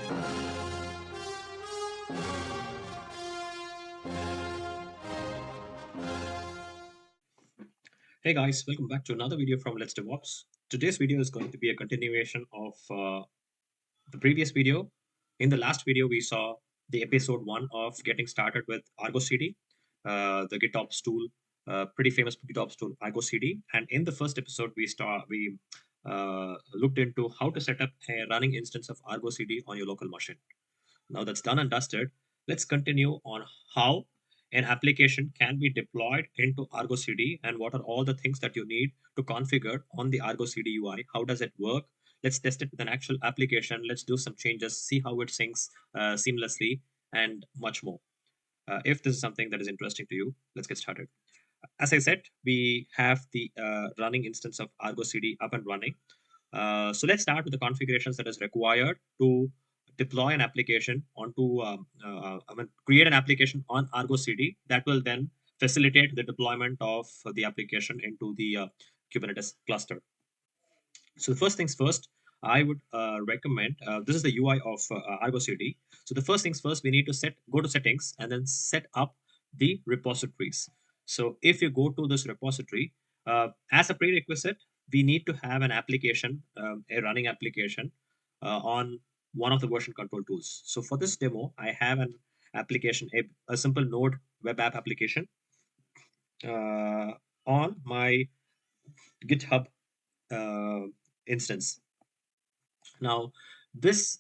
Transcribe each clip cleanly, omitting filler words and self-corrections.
Hey guys, welcome back to another video from Let's DevOps. Today's video is going to be a continuation of the previous video. In the last video, we saw the episode 1 of getting started with ArgoCD, the GitOps tool, pretty famous GitOps tool, ArgoCD. And in the first episode, we looked into how to set up a running instance of ArgoCD on your local machine. Now that's done and dusted, let's continue on how an application can be deployed into Argo CD and what are all the things that you need to configure on the Argo CD UI. How does it work? Let's test it with an actual application. Let's do some changes, see how it syncs seamlessly, and much more. If this is something that is interesting to you, let's get started. As I said, we have the running instance of Argo CD up and running. So let's start with the configurations that is required to deploy an application onto, create an application on Argo CD that will then facilitate the deployment of the application into the Kubernetes cluster. So the first things first, I would recommend, this is the UI of Argo CD. So the first things first, we need to go to settings and then set up the repositories. So if you go to this repository, as a prerequisite, we need to have an application, a running application on one of the version control tools. So for this demo, I have an application, a simple Node web app application on my GitHub instance. Now, this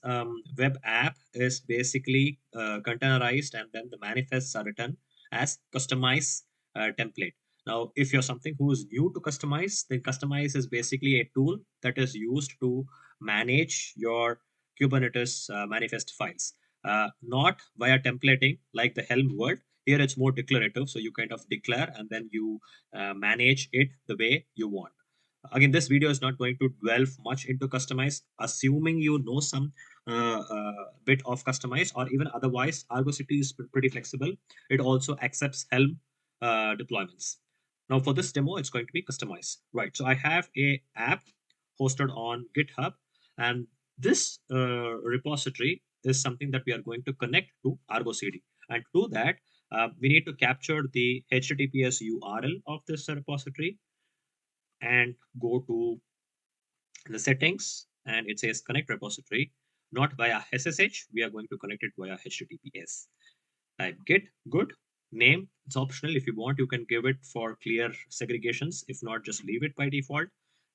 web app is basically containerized, and then the manifests are written as customize template. Now, if you're something who is new to customize, then customize is basically a tool that is used to manage your Kubernetes manifest files, not via templating like the Helm word. Here it's more declarative, so you kind of declare and then you manage it the way you want. Again, this video is not going to delve much into customize, assuming you know some bit of customize, or even otherwise Argo City is pretty flexible. It also accepts Helm deployments. Now for this demo, it's going to be customized, right? So I have a app hosted on GitHub, and this repository is something that we are going to connect to Argo CD. And to do that, we need to capture the HTTPS URL of this repository and go to the settings, and it says connect repository, not via SSH. We are going to connect it via HTTPS. Type git good name. It's optional. If you want, you can give it for clear segregations. If not, just leave it by default.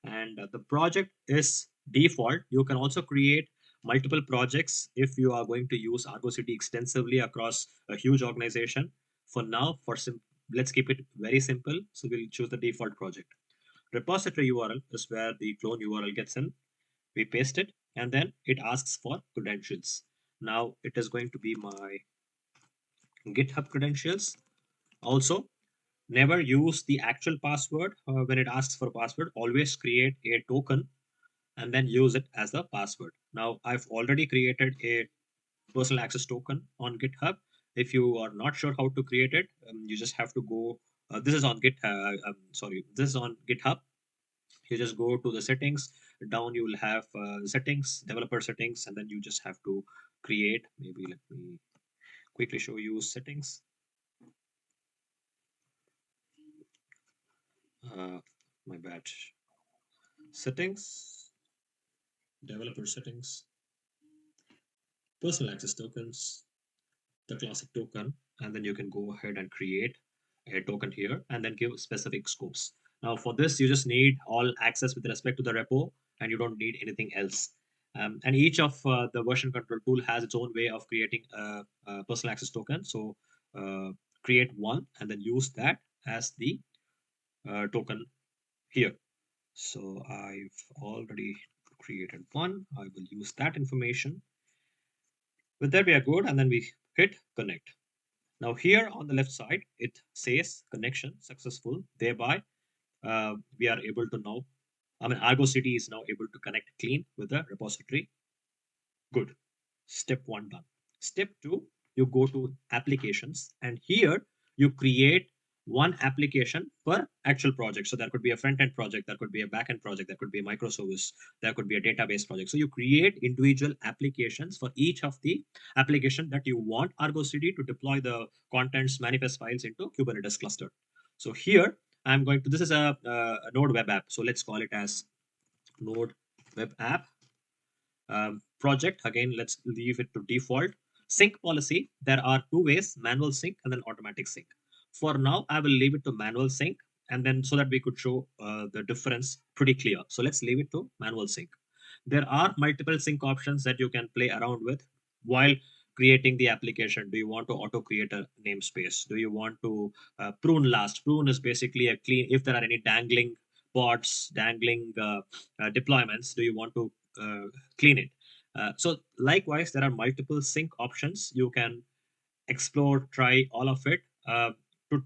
And the project is default. You can also create multiple projects if you are going to use Argo City extensively across a huge organization. For now, let's keep it very simple. So we'll choose the default project. Repository URL is where the clone URL gets in. We paste it, and then it asks for credentials. Now it is going to be my GitHub credentials. Also, never use the actual password when it asks for a password. Always create a token and then use it as the password. Now I've already created a personal access token on GitHub. If you are not sure how to create it, you just have to go. This is on this is on GitHub. You just go to the settings. Down you will have settings, developer settings, and then you just have to create. Maybe let me quickly show you settings. My bad. Settings, developer settings, personal access tokens, the classic token, and then you can go ahead and create a token here and then give specific scopes. Now for this, you just need all access with respect to the repo, and you don't need anything else. And each of the version control tool has its own way of creating a personal access token. So create one and then use that as the token here. So I've already created one. I will use that information. With that, we are good, and then we hit connect. Now here on the left side, it says connection successful. Thereby, we are able to now, Argo CD is now able to connect clean with the repository. Good. Step 1 done. Step 2, you go to applications, and here you create one application per actual project. So there could be a front end project, there could be a back end project, there could be a microservice, there could be a database project. So you create individual applications for each of the application that you want Argo CD to deploy the contents manifest files into Kubernetes cluster. So here I'm going to, this is a Node web app. So let's call it as Node web app project. Again, let's leave it to default. Sync policy, there are two ways, manual sync and then automatic sync. For now, I will leave it to manual sync, and then so that we could show the difference pretty clear. So let's leave it to manual sync. There are multiple sync options that you can play around with while creating the application. Do you want to auto create a namespace? Do you want to prune last? Prune is basically a clean, if there are any dangling pods, dangling deployments, do you want to clean it? So likewise, there are multiple sync options. You can explore, try all of it. To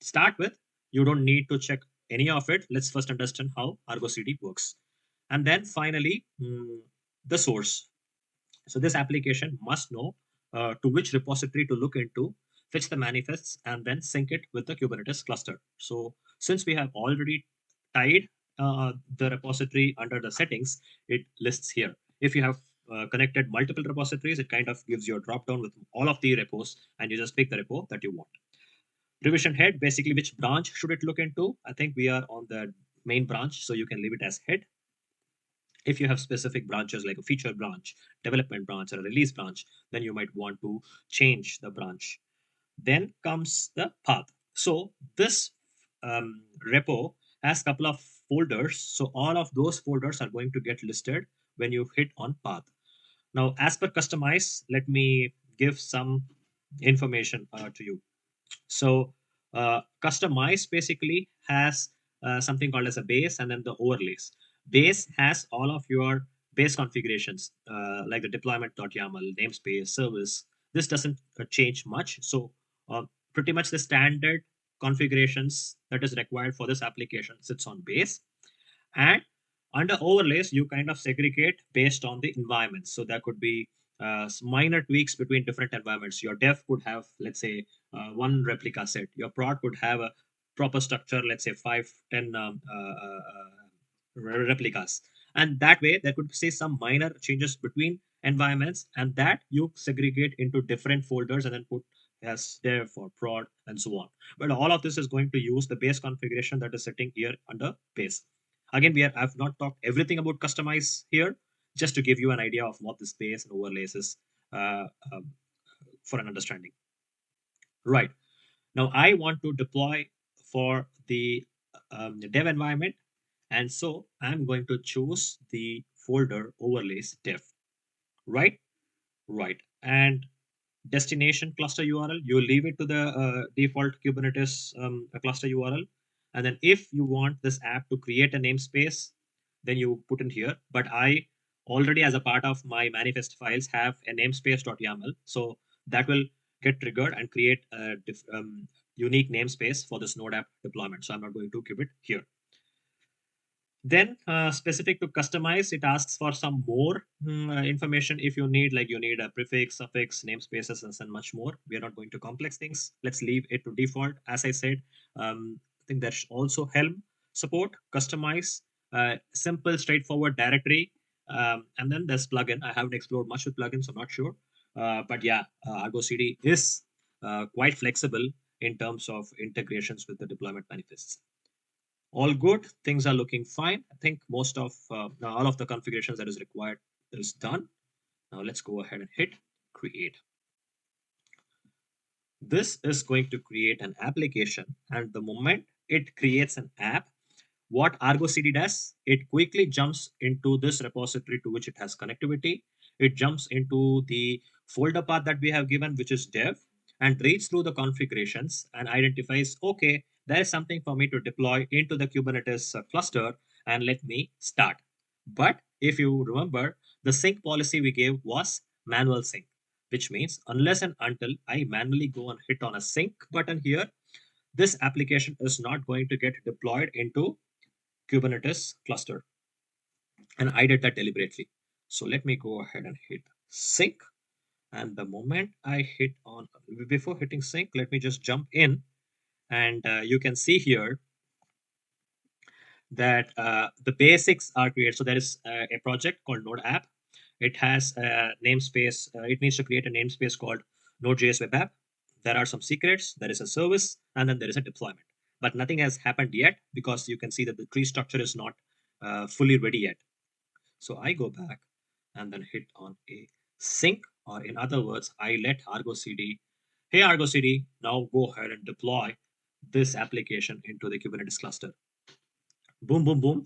start with, you don't need to check any of it. Let's first understand how Argo CD works. And then finally, the source. So this application must know to which repository to look into, fetch the manifests, and then sync it with the Kubernetes cluster. So since we have already tied the repository under the settings, it lists here. If you have connected multiple repositories, it kind of gives you a drop down with all of the repos, and you just pick the repo that you want. Revision head, basically which branch should it look into? I think we are on the main branch, so you can leave it as head. If you have specific branches like a feature branch, development branch, or a release branch, then you might want to change the branch. Then comes the path. So this repo has a couple of folders. So all of those folders are going to get listed when you hit on path. Now, as per customize, let me give some information to you. So customize basically has something called as a base and then the overlays. Base has all of your base configurations like the deployment.yaml, namespace, service. This doesn't change much. So pretty much the standard configurations that is required for this application sits on base. And under overlays, you kind of segregate based on the environments. So there could be minor tweaks between different environments. Your dev could have, let's say, one replica set. Your prod could have a proper structure, let's say 5, 10 replicas. And that way, there could say some minor changes between environments, and that you segregate into different folders and then put as dev or prod and so on. But all of this is going to use the base configuration that is sitting here under base. Again, I've not talked everything about customize here, just to give you an idea of what this base and overlays is uh, um, for an understanding. Right. Now I want to deploy for the dev environment. And so I'm going to choose the folder overlays dev. Right. Right. And destination cluster URL, you leave it to the default Kubernetes cluster URL. And then if you want this app to create a namespace, then you put in here. But I already, as a part of my manifest files, have a namespace.yaml. So that will get triggered and create a unique namespace for this Node app deployment. So I'm not going to keep it here. Then specific to customize, it asks for some more information if you need, like you need a prefix, suffix, namespaces, and much more. We are not going to complex things. Let's leave it to default. As I said, I think there's also Helm support, customize, simple, straightforward directory. And then there's plugin. I haven't explored much with plugins, I'm not sure. But yeah, Argo CD is quite flexible in terms of integrations with the deployment manifests. All good, things are looking fine. I think most of now all of the configurations that is required is done. Now let's go ahead and hit create. This is going to create an application, and the moment it creates an app, what Argo CD does, it quickly jumps into this repository to which it has connectivity. It jumps into the folder path that we have given, which is dev, and reads through the configurations and identifies, okay, there is something for me to deploy into the Kubernetes cluster, and let me start. But if you remember, the sync policy we gave was manual sync, which means unless and until I manually go and hit on a sync button here, this application is not going to get deployed into Kubernetes cluster. And I did that deliberately. So let me go ahead and hit sync. And the moment I hit on, before hitting sync, let me just jump in And you can see here that the basics are created. So there is a project called Node app. It has a namespace. It needs to create a namespace called Node.js web app. There are some secrets. There is a service, and then there is a deployment. But nothing has happened yet because you can see that the tree structure is not fully ready yet. So I go back and then hit on a sync, or in other words, I let ArgoCD, hey ArgoCD, now go ahead and deploy this application into the Kubernetes cluster. Boom, boom, boom.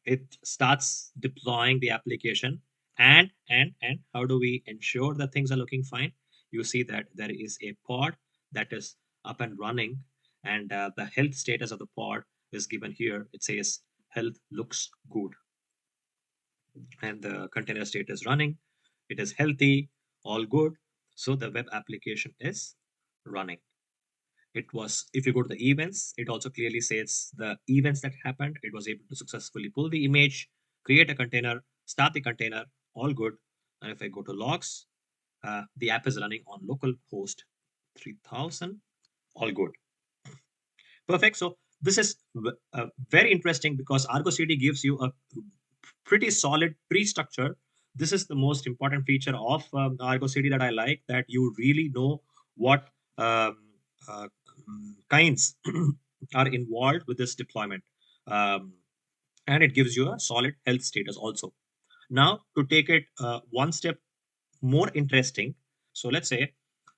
It starts deploying the application. And how do we ensure that things are looking fine? You see that there is a pod that is up and running, and the health status of the pod is given here. It says health looks good, and the container state is running. It is healthy, all good. So the web application is running. It was, if you go to the events, it also clearly says the events that happened. It was able to successfully pull the image, create a container, start the container, all good. And if I go to logs, the app is running on local host 3000, all good. Perfect. So this is very interesting because ArgoCD gives you a pretty solid pre-structure. This is the most important feature of ArgoCD that I like, that you really know what um, uh, kinds are involved with this deployment. Um, and it gives you a solid health status also. Now, to take it one step more interesting, so let's say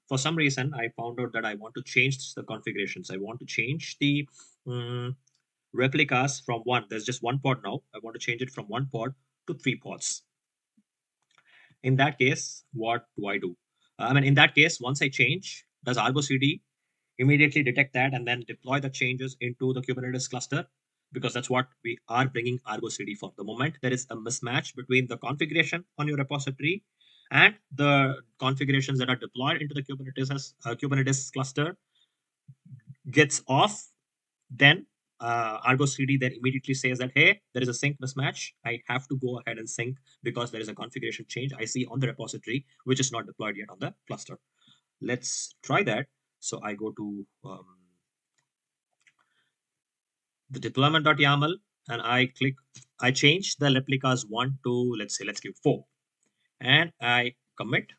for some reason I found out that I want to change the configurations. I want to change the um, replicas from one. There's just one pod now. I want to change it from one pod to three pods. In that case, what do I do? In that case, once I change, does Argo CD immediately detect that and then deploy the changes into the Kubernetes cluster? Because that's what we are bringing Argo CD for. The moment there is a mismatch between the configuration on your repository and the configurations that are deployed into the Kubernetes cluster gets off, then Argo CD then immediately says that, hey, there is a sync mismatch. I have to go ahead and sync because there is a configuration change I see on the repository, which is not deployed yet on the cluster. Let's try that. So I go to the deployment.yaml and I change the replicas 1 to, let's give 4. And I commit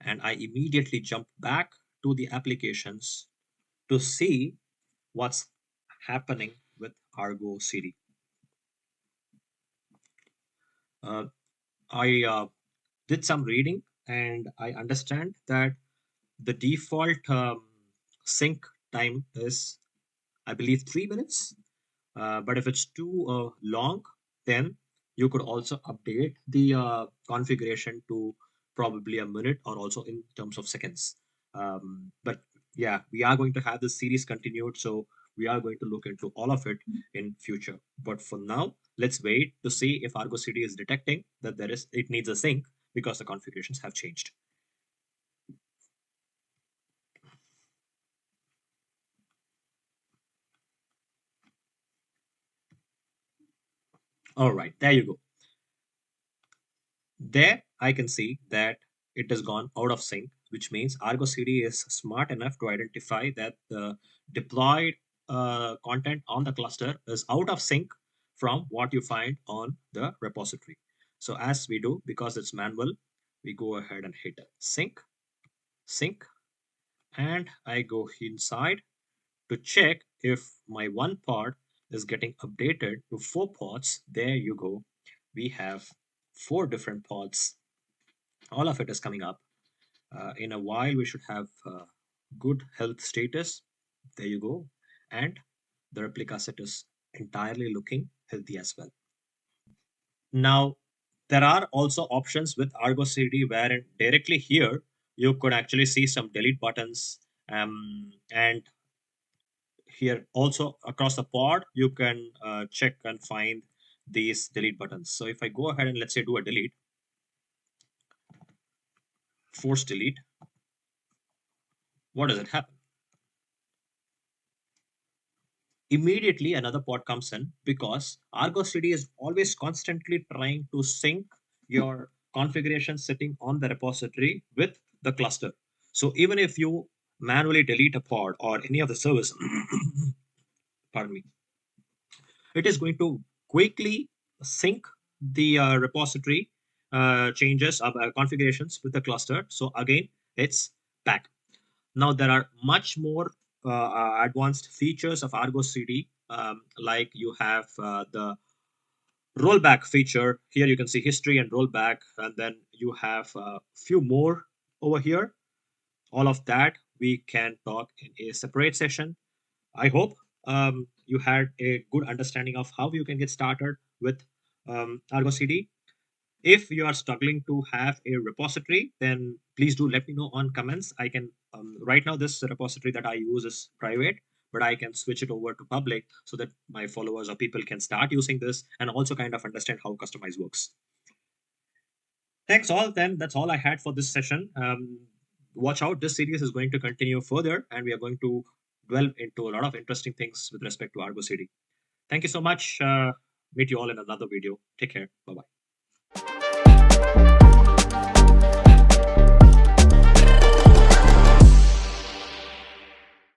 and I immediately jump back to the applications to see what's happening with Argo CD. I did some reading and I understand that the default sync time is, I believe, 3 minutes. But if it's too long, then you could also update the configuration to probably a minute or also in terms of seconds. But yeah, we are going to have this series continued, so we are going to look into all of it in future. But for now, let's wait to see if Argo CD is detecting that it needs a sync because the configurations have changed. All right, there you go. There I can see that it has gone out of sync, which means Argo CD is smart enough to identify that the deployed content on the cluster is out of sync from what you find on the repository. So as we do, because it's manual, we go ahead and hit sync, sync, and I go inside to check if my one pod is getting updated to 4 pods. There you go. We have 4 different pods. All of it is coming up. In a while, we should have good health status. There you go. And the replica set is entirely looking healthy as well. Now, there are also options with Argo CD where directly here, you could actually see some delete buttons. And here also across the pod, you can check and find these delete buttons. So if I go ahead and let's say do a delete, force delete, what does it happen? Immediately another pod comes in because Argo CD is always constantly trying to sync your configuration sitting on the repository with the cluster. So even if you manually delete a pod or any of the service, pardon me, it is going to quickly sync the repository changes of configurations with the cluster. So again, it's back. Now there are much more advanced features of Argo CD, like you have the rollback feature. Here you can see history and rollback, and then you have a few more over here. All of that we can talk in a separate session. I hope you had a good understanding of how you can get started with Argo CD. If you are struggling to have a repository, then please do let me know on comments. I can, right now, this repository that I use is private, but I can switch it over to public so that my followers or people can start using this and also kind of understand how Customize works. Thanks all. Then that's all I had for this session. Watch out, this series is going to continue further, and we are going to delve into a lot of interesting things with respect to Argo CD. Thank you so much. Meet you all in another video. Take care. Bye bye.